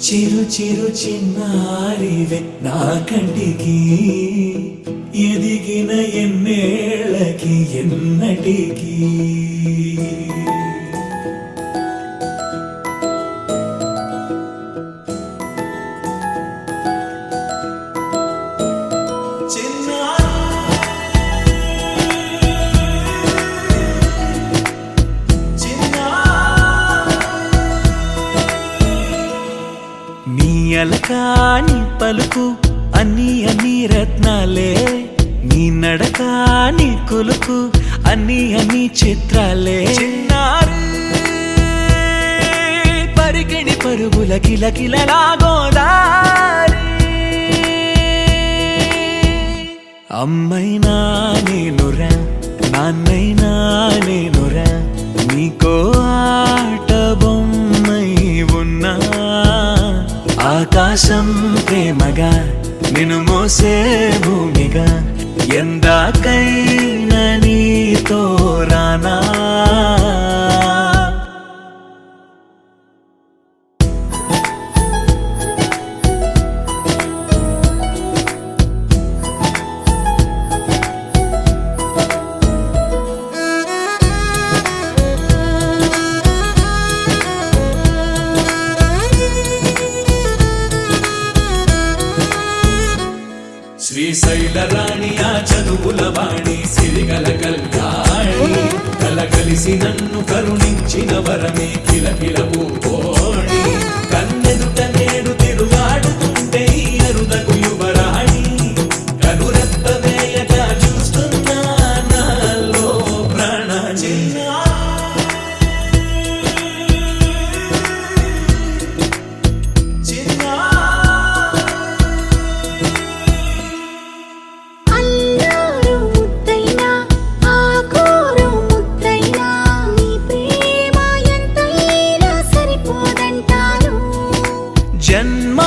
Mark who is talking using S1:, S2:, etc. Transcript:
S1: చిరు చిరు చిన్నారివే నా కంటికి ఎదిగిన ఎన్నేళ్ళకి ఎన్నటికి అలకాని పలుకు అన్ని అన్ని రత్నాలే నీ నడక నీ కులుకు అన్ని అన్ని చిత్రాలే చిన్నారు పరికిణి పరుగుల కిలకిలలా గోదారి అమ్మైనా నేనురా నాన్నైనా నేనురా నీకో ఆట బొమ్మై ఉన్నా ఆకాశం ప్రేమగా నిన్ను మోసే భూమిగా ఎందాకైనా నీతో రానా శ్రీశైల రాణి ఆ చదువుల వాణి సిరిగల కళ్యాణి కలగలిసి నన్ను కరుణించిన వరమే కిలకిల పూకోణి కన్నెదుట నేడు తిరుగాడుతుంటే అరుదకు యువరాణి కనురెప్ప వేయగా చూస్తున్నా నాలో ప్రాణ జన్మ